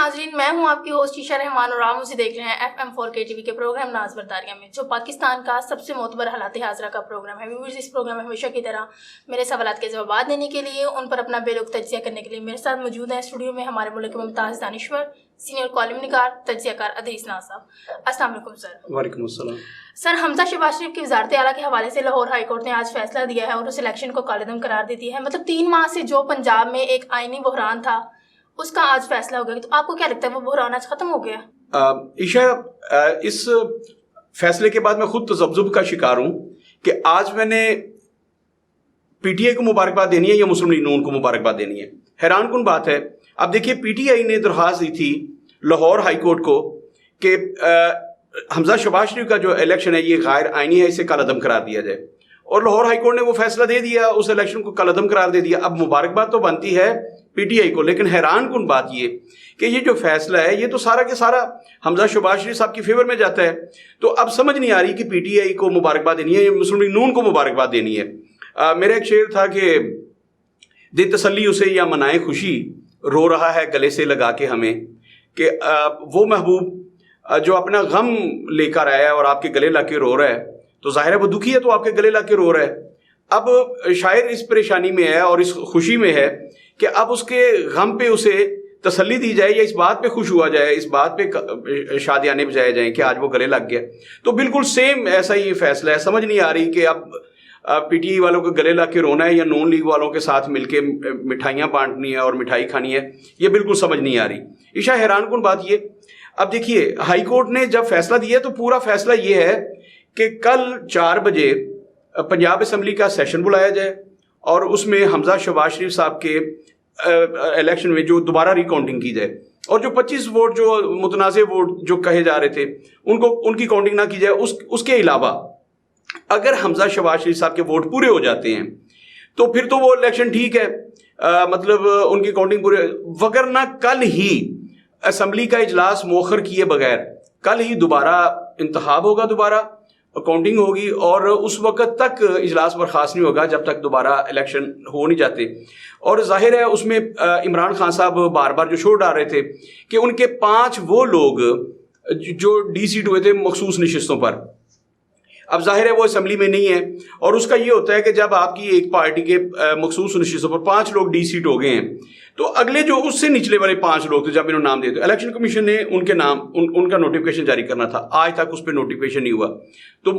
ناظرین، میں ہوں آپ کی ہوسٹ عشاء رحمان اور آپ مجھے دیکھ رہے ہیں FM4K TV کے پروگرام ناز برداریہ میں، جو پاکستان کا سب سے معتبر حالات حاضرہ کا پروگرام ہے۔ ویورز، اس پروگرام میں ہمیشہ کی طرح میرے سوالات کے جوابات دینے کے لیے، ان پر اپنا بے رخ تجزیہ کرنے کے لیے میرے ساتھ موجود ہیں اسٹوڈیو میں ہمارے ملک کے ممتاز دانشور، سینئر کالم نگار، تجزیہ کار ادریس ناز صاحب۔ السلام علیکم سر۔ وعلیکم السلام۔ سر، حمزہ شہباز شریف کی وزارت اعلیٰ کے حوالے سے لاہور ہائی کورٹ نے آج فیصلہ دیا ہے اور اس الیکشن کو کالعدم قرار دے دیا ہے۔ مطلب 3 ماہ سے جو پنجاب میں ایک آئینی بحران تھا اس کا آج فیصلہ ہو گیا، تو آپ کو کیا لگتا ہے وہ بحران آج ختم ہو گیا؟ عشاء، اس فیصلے کے بعد میں خود تذبذب کا شکار ہوں کہ آج میں نے پی ٹی آئی کو مبارکباد دینی ہے یا مسلم لیگ نون کو مبارکباد دینی ہے۔ حیران کن بات ہے۔ اب دیکھیے، پی ٹی آئی نے درخواست دی تھی لاہور ہائی کورٹ کو کہ حمزہ شہباز شریف کا جو الیکشن ہے یہ غیر آئینی ہے، اسے کالعدم قرار دیا جائے، اور لاہور ہائی کورٹ نے وہ فیصلہ دے دیا، اس الیکشن کو کالعدم قرار دے دیا۔ اب مبارکباد تو بنتی ہے پی ٹی آئی کو، لیکن حیران کن بات یہ کہ یہ جو فیصلہ ہے یہ تو سارا کے سارا حمزہ شہباز شریف صاحب کی فیور میں جاتا ہے۔ تو اب سمجھ نہیں آ رہی کہ پی ٹی آئی کو مبارکباد دینی ہے یا مسلم لیگ نون کو مبارکباد دینی ہے۔ میرا ایک شعر تھا کہ دے تسلی اسے یا منائے خوشی، رو رہا ہے گلے سے لگا کے ہمیں، کہ وہ محبوب جو اپنا غم لے کر آیا ہے اور آپ کے گلے لا کے رو رہا ہے، تو ظاہر ہے وہ دکھی ہے تو آپ کے گلے لا کے رو رہا ہے۔ اب شاعر اس پریشانی میں ہے اور اس خوشی میں ہے کہ اب اس کے غم پہ اسے تسلی دی جائے یا اس بات پہ خوش ہوا جائے، اس بات پہ شادیانے بجائے جائیں کہ آج وہ گلے لگ گیا۔ تو بالکل سیم ایسا ہی فیصلہ ہے۔ سمجھ نہیں آ رہی کہ اب پی ٹی آئی والوں کو گلے لا کے رونا ہے یا نون لیگ والوں کے ساتھ مل کے مٹھائیاں بانٹنی ہے اور مٹھائی کھانی ہے، یہ بالکل سمجھ نہیں آ رہی۔ عشاء، حیران کن بات یہ، اب دیکھیے ہائی کورٹ نے جب فیصلہ دیا تو پورا فیصلہ یہ ہے کہ کل 4 بجے پنجاب اسمبلی کا سیشن بلایا جائے اور اس میں حمزہ شہباز شریف صاحب کے الیکشن میں جو دوبارہ ریکاؤنٹنگ کی جائے، اور جو 25 ووٹ جو متنازع ووٹ جو کہے جا رہے تھے ان کی کاؤنٹنگ نہ کی جائے۔ اس کے علاوہ اگر حمزہ شہباز شریف صاحب کے ووٹ پورے ہو جاتے ہیں تو پھر تو وہ الیکشن ٹھیک ہے، مطلب ان کی کاؤنٹنگ پورے، وگرنہ کل ہی اسمبلی کا اجلاس مؤخر کیے بغیر کل ہی دوبارہ انتخاب ہوگا، دوبارہ کاؤنٹنگ ہوگی، اور اس وقت تک اجلاس برخاست نہیں ہوگا جب تک دوبارہ الیکشن ہو نہیں جاتے۔ اور ظاہر ہے اس میں عمران خان صاحب بار بار جو شور ڈال رہے تھے کہ ان کے 5 وہ لوگ جو ڈی سیٹ ہوئے تھے مخصوص نشستوں پر، اب ظاہر ہے وہ اسمبلی میں نہیں ہے، اور اس کا یہ ہوتا ہے کہ جب آپ کی ایک پارٹی کے مخصوص نشستوں پر 5 لوگ ڈی سیٹ ہو گئے ہیں تو اگلے جو اس سے نچلے والے 5 لوگ تھے، جب انہوں نے نام دیے تو الیکشن کمیشن نے ان کے نام ان کا نوٹیفیکیشن جاری کرنا تھا، آج تک اس پہ نوٹیفیکیشن نہیں ہوا۔ تو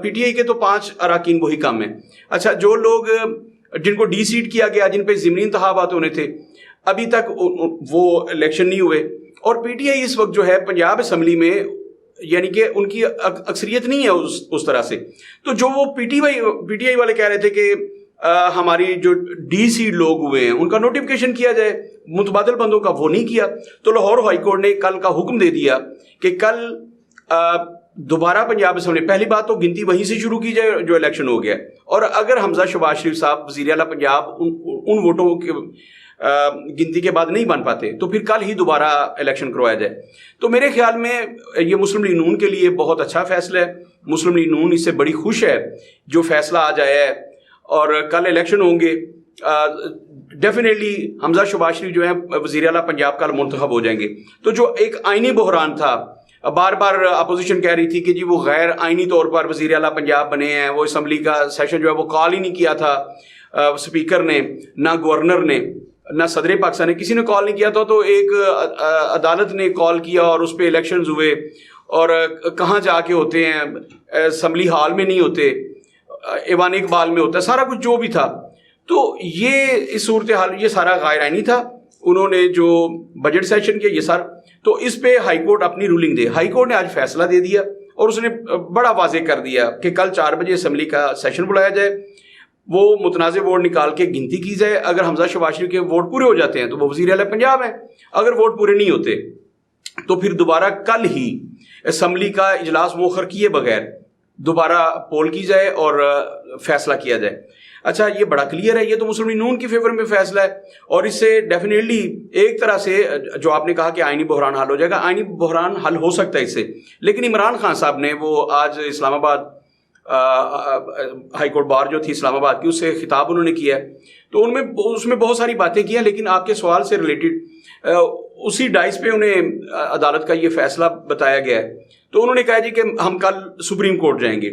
پی ٹی آئی کے تو 5 اراکین وہی کام ہیں۔ اچھا، جو لوگ جن کو ڈی سیٹ کیا گیا، جن پہ ضمنی انتخابات ہونے تھے، ابھی تک وہ الیکشن نہیں ہوئے، اور پی ٹی آئی اس وقت جو ہے پنجاب اسمبلی میں یعنی کہ ان کی اکثریت نہیں ہے اس طرح سے۔ تو جو وہ پی ٹی آئی والے کہہ رہے تھے کہ ہماری جو ڈی سی لوگ ہوئے ہیں ان کا نوٹیفیکیشن کیا جائے، متبادل بندوں کا، وہ نہیں کیا۔ تو لاہور ہائی کورٹ نے کل کا حکم دے دیا کہ کل دوبارہ پنجاب اسمبلی، پہلی بات تو گنتی وہیں سے شروع کی جائے جو الیکشن ہو گیا، اور اگر حمزہ شہباز شریف صاحب وزیر اعلیٰ پنجاب ان ووٹوں کے گنتی کے بعد نہیں بن پاتے تو پھر کل ہی دوبارہ الیکشن کروایا جائے۔ تو میرے خیال میں یہ مسلم لیگ نون کے لیے بہت اچھا فیصلہ ہے۔ مسلم لیگ نون اس سے بڑی خوش ہے جو فیصلہ آ جایا ہے، اور کل الیکشن ہوں گے، ڈیفینیٹلی حمزہ شہباز شریف جو ہیں وزیر اعلیٰ پنجاب کل منتخب ہو جائیں گے۔ تو جو ایک آئینی بحران تھا، بار بار اپوزیشن کہہ رہی تھی کہ جی وہ غیر آئینی طور پر وزیر اعلیٰ پنجاب بنے ہیں، وہ اسمبلی کا سیشن جو ہے وہ کال ہی نہیں کیا تھا اسپیکر نے، نہ گورنر نے، نہ صدر پاکستان نے، کسی نے کال نہیں کیا تھا، تو ایک عدالت نے کال کیا اور اس پہ الیکشنز ہوئے، اور کہاں جا کے ہوتے ہیں، اسمبلی ہال میں نہیں ہوتے، ایوان اقبال میں ہوتا ہے، سارا کچھ جو بھی تھا۔ تو یہ اس صورتحال یہ سارا غیر آئینی تھا۔ انہوں نے جو بجٹ سیشن کیا یہ سارا، تو اس پہ ہائی کورٹ اپنی رولنگ دے۔ ہائی کورٹ نے آج فیصلہ دے دیا اور اس نے بڑا واضح کر دیا کہ کل 4 بجے اسمبلی کا سیشن بلایا جائے، وہ متنازع ووٹ نکال کے گنتی کی جائے، اگر حمزہ شہباز شریف کے ووٹ پورے ہو جاتے ہیں تو وہ وزیر اعلیٰ پنجاب ہیں، اگر ووٹ پورے نہیں ہوتے تو پھر دوبارہ کل ہی اسمبلی کا اجلاس مؤخر کیے بغیر دوبارہ پول کی جائے اور فیصلہ کیا جائے۔ اچھا، یہ بڑا کلیئر ہے، یہ تو مسلم لیگ نون کی فیور میں فیصلہ ہے، اور اس سے ڈیفینیٹلی ایک طرح سے جو آپ نے کہا کہ آئینی بحران حل ہو جائے گا، آئینی بحران حل ہو سکتا ہے اس سے۔ لیکن عمران خان صاحب نے وہ آج اسلام آباد ہائی کورٹ بار جو تھی اسلام آباد کی، اس سے خطاب انہوں نے کیا ہے، تو اس میں بہت ساری باتیں کی ہیں، لیکن آپ کے سوال سے ریلیٹڈ اسی ڈائس پہ انہیں عدالت کا یہ فیصلہ بتایا گیا ہے. تو انہوں نے کہا جی کہ ہم کل سپریم کورٹ جائیں گے.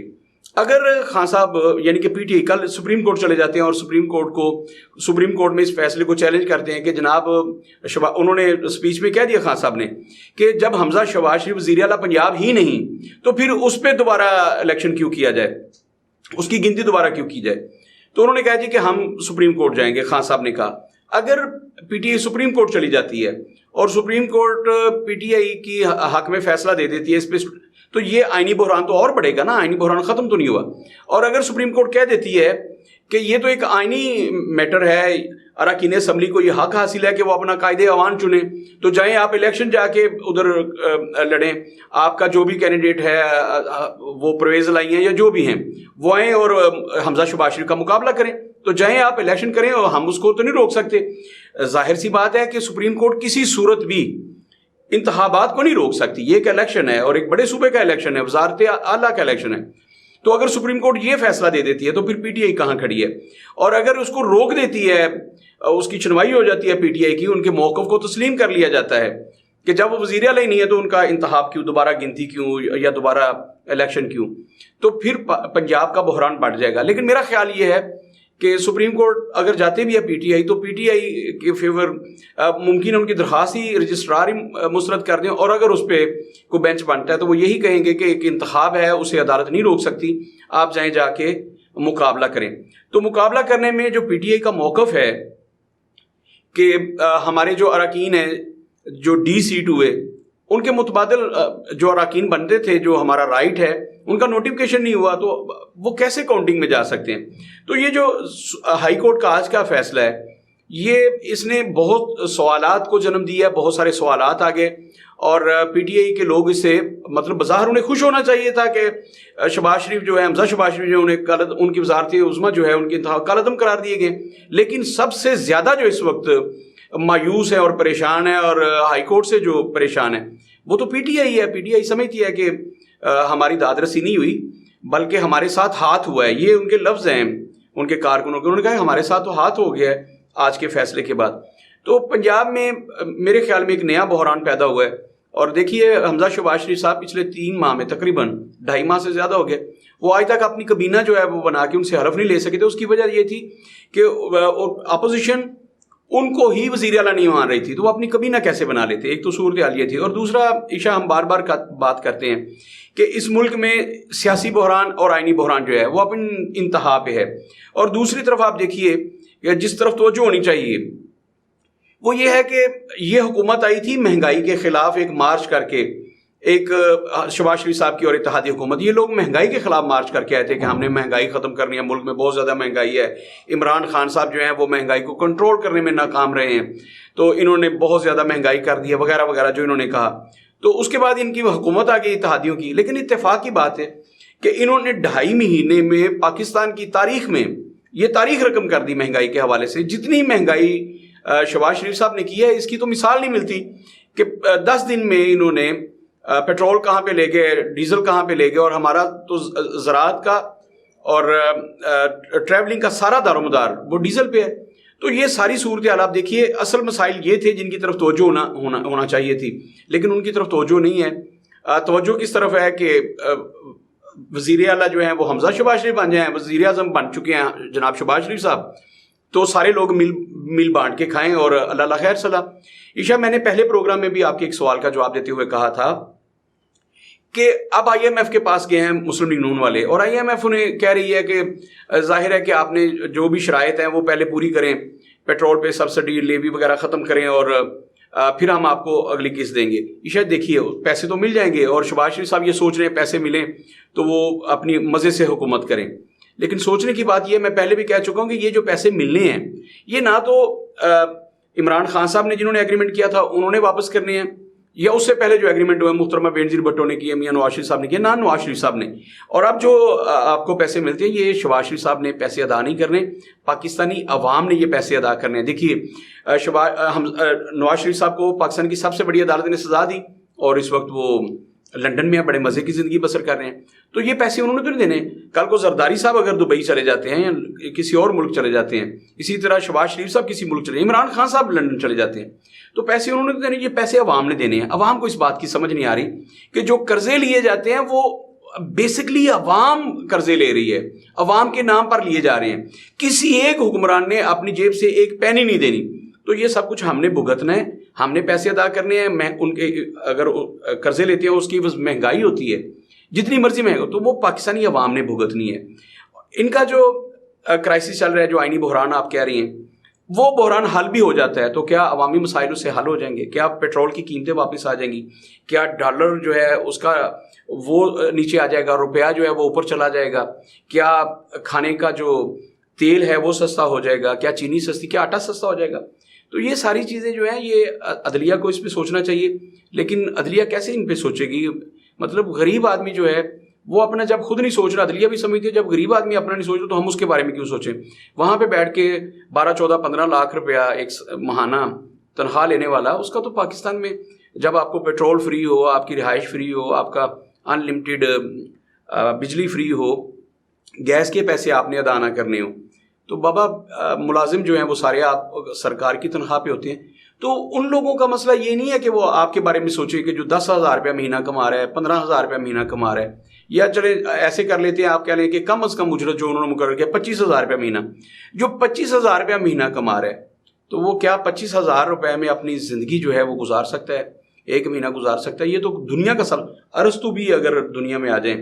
اگر خان صاحب یعنی کہ پی ٹی آئی کل سپریم کورٹ چلے جاتے ہیں اور سپریم کورٹ میں اس فیصلے کو چیلنج کرتے ہیں کہ جناب انہوں نے اسپیچ میں کہہ دیا خان صاحب نے کہ جب حمزہ شہباز شریف وزیر اعلیٰ پنجاب ہی نہیں تو پھر اس پہ دوبارہ الیکشن کیوں کیا جائے, اس کی گنتی دوبارہ کیوں کی جائے. تو انہوں نے کہا جی کہ ہم سپریم کورٹ جائیں گے. خان صاحب نے کہا اگر P T I supreme court چلی جاتی ہے اور supreme court P T I کی حق میں فیصلہ دے دیتی ہے اس پہ, تو یہ آئینی بحران تو اور بڑھے گا نا, آئینی بحران ختم تو نہیں ہوا. اور اگر سپریم کورٹ کہہ دیتی ہے کہ یہ تو ایک آئینی میٹر ہے, اراکین اسمبلی کو یہ حق حاصل ہے کہ وہ اپنا قائد ایوان چنیں, تو جائیں آپ الیکشن جا کے ادھر لڑیں, آپ کا جو بھی کینڈیڈیٹ ہے وہ پرویز لائی ہیں یا جو بھی ہیں وہ آئیں اور حمزہ شہباز شریف کا مقابلہ کریں, تو جائیں آپ الیکشن کریں, اور ہم اس کو تو نہیں روک سکتے. ظاہر سی بات ہے کہ سپریم کورٹ کسی صورت بھی انتخابات کو نہیں روک سکتی. یہ ایک الیکشن ہے اور ایک بڑے صوبے کا الیکشن ہے, وزارت اعلیٰ کا الیکشن ہے. تو اگر سپریم کورٹ یہ فیصلہ دے دیتی ہے تو پھر پی ٹی آئی کہاں کھڑی ہے؟ اور اگر اس کو روک دیتی ہے, اس کی چنوائی ہو جاتی ہے پی ٹی آئی کی, ان کے موقف کو تسلیم کر لیا جاتا ہے کہ جب وہ وزیر اعلیٰ نہیں ہے تو ان کا انتخاب کیوں, دوبارہ گنتی کیوں یا دوبارہ الیکشن کیوں, تو پھر پنجاب کا بحران بڑھ جائے گا. لیکن میرا خیال یہ ہے کہ سپریم کورٹ اگر جاتے بھی ہے پی ٹی آئی تو پی ٹی آئی کے فیور ممکن ہے ان کی درخواست ہی رجسٹرار ہی مسترد کر دیں, اور اگر اس پہ کوئی بینچ بنتا ہے تو وہ یہی کہیں گے کہ ایک انتخاب ہے, اسے عدالت نہیں روک سکتی, آپ جائیں جا کے مقابلہ کریں. تو مقابلہ کرنے میں جو پی ٹی آئی کا موقف ہے کہ ہمارے جو اراکین ہیں جو ڈی سیٹ ہوئے ان کے متبادل جو اراکین بنتے تھے, جو ہمارا رائٹ ہے, ان کا نوٹیفکیشن نہیں ہوا تو وہ کیسے کاؤنٹنگ میں جا سکتے ہیں. تو یہ جو ہائی کورٹ کا آج کا فیصلہ ہے یہ اس نے بہت سوالات کو جنم دیا, بہت سارے سوالات آگے, اور پی ٹی آئی کے لوگ اس سے مطلب بظاہر انہیں خوش ہونا چاہیے تھا کہ شہباز شریف جو ہے, حمزہ شہباز شریف جو انہیں ان کی وزارت عظمیٰ جو ہے ان کے انتخاب کالعدم قرار دیے گئے. لیکن سب سے زیادہ جو اس وقت مایوس ہے اور پریشان ہے اور ہائی کورٹ سے جو پریشان ہے وہ تو پی ٹی آئی ہے. پی ٹی آئی سمجھتی ہے کہ ہماری داد رسی نہیں ہوئی بلکہ ہمارے ساتھ ہاتھ ہوا ہے. یہ ان کے لفظ ہیں ان کے کارکنوں کے, انہوں نے کہا ہمارے ساتھ تو ہاتھ ہو گیا ہے آج کے فیصلے کے بعد. تو پنجاب میں میرے خیال میں ایک نیا بحران پیدا ہوا ہے. اور دیکھیے حمزہ شہباز شریف صاحب پچھلے 3 ماہ میں تقریباً 2.5 ماہ سے زیادہ ہو گئے, وہ آج تک اپنی کابینہ جو ہے وہ بنا کے ان سے حلف نہیں لے سکے تھے. اس کی وجہ یہ تھی کہ اپوزیشن ان کو ہی وزیر اعلیٰ نہیں مان رہی تھی, تو وہ اپنی کابینہ کیسے بنا لیتے. ایک تو صورتحال یہ تھی, اور دوسرا عشاء ہم بار بار بات کرتے ہیں کہ اس ملک میں سیاسی بحران اور آئینی بحران جو ہے وہ اپنی انتہا پہ ہے. اور دوسری طرف آپ دیکھیے کہ جس طرف توجہ ہونی چاہیے وہ یہ ہے کہ یہ حکومت آئی تھی مہنگائی کے خلاف ایک مارچ کر کے, ایک شہباز شریف صاحب کی اور اتحادی حکومت, یہ لوگ مہنگائی کے خلاف مارچ کر کے آئے تھے کہ ہم نے مہنگائی ختم کرنی ہے, ملک میں بہت زیادہ مہنگائی ہے. عمران خان صاحب جو ہیں وہ مہنگائی کو کنٹرول کرنے میں ناکام رہے ہیں, تو انہوں نے بہت زیادہ مہنگائی کر دی ہے وغیرہ وغیرہ جو انہوں نے کہا. تو اس کے بعد ان کی حکومت آ گئی اتحادیوں کی. لیکن اتفاق کی بات ہے کہ انہوں نے 2.5 مہینے میں پاکستان کی تاریخ میں یہ تاریخ رقم کر دی مہنگائی کے حوالے سے. جتنی مہنگائی شہباز شریف صاحب نے کی ہے اس کی تو مثال نہیں ملتی کہ 10 دن میں انہوں نے پیٹرول کہاں پہ لے گئے, ڈیزل کہاں پہ لے گئے, اور ہمارا تو زراعت کا اور ٹریولنگ کا سارا دار و مدار وہ ڈیزل پہ ہے. تو یہ ساری صورتحال آپ دیکھیے, اصل مسائل یہ تھے جن کی طرف توجہ ہونا چاہیے تھی, لیکن ان کی طرف توجہ نہیں ہے. توجہ کس طرف ہے کہ وزیر اعلیٰ جو ہیں وہ حمزہ شہباز شریف بن جائیں, وزیر اعظم بن چکے ہیں جناب شہباز شریف صاحب, تو سارے لوگ مل بانٹ کے کھائیں اور اللہ خیر صلاح. عشاء میں نے پہلے پروگرام میں بھی آپ کے ایک سوال کا جواب دیتے ہوئے کہا تھا کہ اب آئی ایم ایف کے پاس گئے ہیں مسلم لیگ نون والے, اور آئی ایم ایف انہیں کہہ رہی ہے کہ ظاہر ہے کہ آپ نے جو بھی شرائط ہیں وہ پہلے پوری کریں, پیٹرول پہ سبسڈی لیوی وغیرہ ختم کریں, اور پھر ہم آپ کو اگلی قسط دیں گے. عشاء دیکھیے پیسے تو مل جائیں گے, اور شہباز شریف صاحب یہ سوچ رہے ہیں پیسے ملیں تو وہ اپنی مزے سے حکومت کریں. لیکن سوچنے کی بات یہ, میں پہلے بھی کہہ چکا ہوں کہ یہ جو پیسے ملنے ہیں یہ نہ تو عمران خان صاحب نے جنہوں نے ایگریمنٹ کیا تھا انہوں نے واپس کرنے ہیں, یا اس سے پہلے جو ایگریمنٹ ہوئے محترمہ بینظیر بھٹو نے کیا, میاں نواز شریف صاحب نے کیا, نہ نواز شریف صاحب نے. اور اب جو آپ کو پیسے ملتے ہیں یہ شہباز شریف صاحب نے پیسے ادا نہیں کرنے, پاکستانی عوام نے یہ پیسے ادا کرنے ہیں. دیکھیے نواز شریف صاحب کو پاکستان کی سب سے بڑی عدالت نے سزا دی, اور اس وقت وہ لنڈن میں بڑے مزے کی زندگی بسر کر رہے ہیں. تو یہ پیسے انہوں نے تو نہیں دینے. کل کو زرداری صاحب اگر دبئی چلے جاتے ہیں یا کسی اور ملک چلے جاتے ہیں, اسی طرح شہباز شریف صاحب کسی ملک چلے, عمران خان صاحب لنڈن چلے جاتے ہیں, تو پیسے انہوں نے تو دینے, یہ پیسے عوام نے دینے ہیں. عوام کو اس بات کی سمجھ نہیں آ رہی کہ جو قرضے لیے جاتے ہیں وہ بیسکلی عوام قرضے لے رہی ہے, عوام کے نام پر لیے جا رہے ہیں. کسی ایک حکمران نے اپنی جیب سے ایک پینی نہیں دینی. تو یہ سب کچھ ہم نے بھگتنا ہے, ہم نے پیسے ادا کرنے ہیں. میں ان کے اگر قرضے لیتے ہیں اس کی مہنگائی ہوتی ہے جتنی مرضی مہنگا, تو وہ پاکستانی عوام نے بھگتنی ہے. ان کا جو کرائسس چل رہا ہے, جو آئینی بحران آپ کہہ رہی ہیں, وہ بحران حل بھی ہو جاتا ہے تو کیا عوامی مسائل اس سے حل ہو جائیں گے؟ کیا پیٹرول کی قیمتیں واپس آ جائیں گی؟ کیا ڈالر جو ہے اس کا وہ نیچے آ جائے گا, روپیہ جو ہے وہ اوپر چلا جائے گا؟ کیا کھانے کا جو تیل ہے وہ سستا ہو جائے گا؟ کیا چینی سستی, کیا آٹا سستا ہو جائے گا؟ تو یہ ساری چیزیں جو ہیں یہ عدلیہ کو اس پہ سوچنا چاہیے. لیکن عدلیہ کیسے ان پہ سوچے گی؟ مطلب غریب آدمی جو ہے وہ اپنا جب خود نہیں سوچ رہا, عدلیہ بھی سمجھتی ہے جب غریب آدمی اپنا نہیں سوچ رہا تو ہم اس کے بارے میں کیوں سوچیں؟ وہاں پہ بیٹھ کے 12-14-15 لاکھ روپیہ ایک ماہانہ تنخواہ لینے والا, اس کا تو پاکستان میں جب آپ کو پیٹرول فری ہو, آپ کی رہائش فری ہو, آپ کا ان لمیٹیڈ بجلی فری ہو, گیس کے پیسے آپ نے ادا نہ کرنے ہوں, تو بابا ملازم جو ہیں وہ سارے آپ سرکار کی تنخواہ پہ ہوتے ہیں. تو ان لوگوں کا مسئلہ یہ نہیں ہے کہ وہ آپ کے بارے میں سوچے کہ جو 10,000 روپیہ مہینہ کما رہا ہے, 15,000 روپیہ مہینہ کما رہا ہے, یا چلے ایسے کر لیتے ہیں آپ کہہ لیں کہ کم از کم اجرت جو انہوں نے مقرر کیا 25,000 روپیہ مہینہ, جو 25,000 روپیہ مہینہ کما رہا ہے تو وہ کیا 25,000 روپے میں اپنی زندگی جو ہے وہ گزار سکتا ہے, ایک مہینہ گزار سکتا ہے؟ یہ تو دنیا کا سب. ارسطو بھی اگر دنیا میں آ جائیں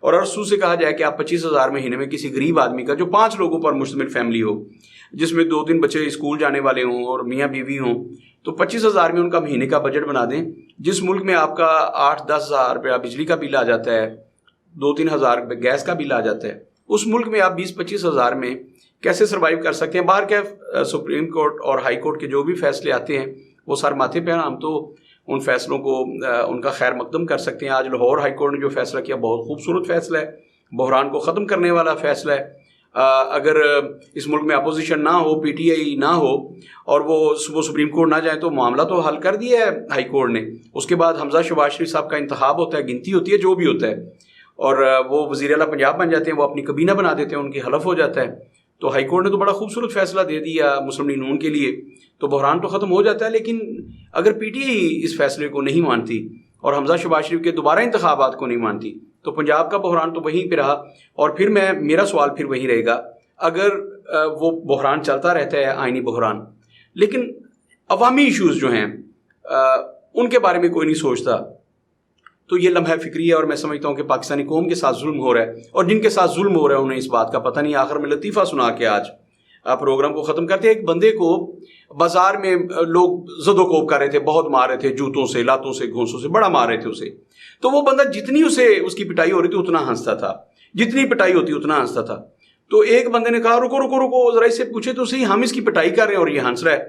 اور ارسطو سے کہا جائے کہ آپ 25,000 مہینے میں کسی غریب آدمی کا جو 5 لوگوں پر مشتمل فیملی ہو, جس میں 2-3 بچے اسکول جانے والے ہوں اور میاں بیوی ہوں, تو 25,000 میں ان کا مہینے کا بجٹ بنا دیں. جس ملک میں آپ کا 8-10 ہزار روپیہ بجلی کا بل آ جاتا ہے, 2-3 ہزار گیس کا بل آ جاتا ہے, اس ملک میں آپ 20-25 ہزار میں کیسے سروائیو کر سکتے ہیں؟ باہر کیا سپریم کورٹ اور ہائی کورٹ کے جو بھی فیصلے آتے ہیں وہ سر ماتھے پہ, ہم تو ان فیصلوں کو ان کا خیر مقدم کر سکتے ہیں. آج لاہور ہائی کورٹ نے جو فیصلہ کیا بہت خوبصورت فیصلہ ہے, بحران کو ختم کرنے والا فیصلہ ہے. اگر اس ملک میں اپوزیشن نہ ہو, پی ٹی آئی نہ ہو اور وہ سپریم کورٹ نہ جائیں تو معاملہ تو حل کر دیا ہے ہائی کورٹ نے. اس کے بعد حمزہ شہباز شریف صاحب کا انتخاب ہوتا ہے, گنتی ہوتی ہے, جو بھی ہوتا ہے, اور وہ وزیر اعلیٰ پنجاب بن جاتے ہیں, وہ اپنی کابینہ بنا دیتے ہیں, ان کی حلف ہو جاتا ہے. تو ہائی کورٹ نے تو بڑا خوبصورت فیصلہ دے دیا مسلم لیگ نون کے لیے, تو بحران تو ختم ہو جاتا ہے. لیکن اگر پی ٹی آئی اس فیصلے کو نہیں مانتی اور حمزہ شہباز شریف کے دوبارہ انتخابات کو نہیں مانتی تو پنجاب کا بحران تو وہیں پہ رہا. اور پھر میرا سوال پھر وہی رہے گا, اگر وہ بحران چلتا رہتا ہے آئینی بحران, لیکن عوامی ایشوز جو ہیں ان کے بارے میں کوئی نہیں سوچتا, تو یہ لمحہ فکری ہے. اور میں سمجھتا ہوں کہ پاکستانی قوم کے ساتھ ظلم ہو رہا ہے, اور جن کے ساتھ ظلم ہو رہا ہے انہیں اس بات کا پتہ نہیں. آخر میں لطیفہ سنا کے آج پروگرام کو ختم کرتے ہیں. ایک بندے کو بازار میں لوگ زد و کوب کر رہے تھے, بہت مار رہے تھے, جوتوں سے, لاتوں سے, گھونسوں سے, بڑا مار رہے تھے اسے. تو وہ بندہ جتنی اس کی پٹائی ہو رہی تھی اتنا ہنستا تھا, جتنی پٹائی ہوتی اتنا ہنستا تھا. تو ایک بندے نے کہا رکو رکو رکو, ذرا اس سے پوچھے تو صحیح, ہم اس کی پٹائی کر رہے ہیں اور یہ ہنس رہا ہے.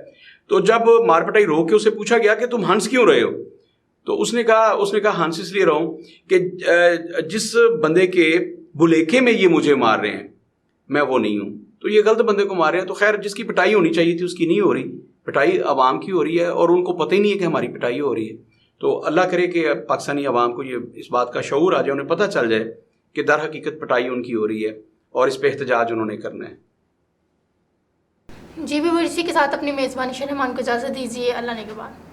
تو جب مار پٹائی روک کے اسے پوچھا گیا کہ تم ہنس کیوں رہے ہو, تو اس نے کہا ہنس اس لیے رہا ہوں کہ جس بندے کے بلیکھے میں یہ مجھے مار رہے ہیں میں وہ نہیں ہوں. تو یہ غلط بندے کو مار رہے ہیں. تو خیر جس کی پٹائی ہونی چاہیے تھی اس کی نہیں ہو رہی, پٹائی عوام کی ہو رہی ہے, اور ان کو پتہ ہی نہیں ہے کہ ہماری پٹائی ہو رہی ہے. تو اللہ کرے کہ پاکستانی عوام کو یہ اس بات کا شعور آ جائے, انہیں پتہ چل جائے کہ در حقیقت پٹائی ان کی ہو رہی ہے اور اس پہ احتجاج انہوں نے کرنا ہے. جی بھی اسی کے ساتھ اپنی میزبانی شہنمان کو اجازت دیجیے. اللہ نے کے بعد.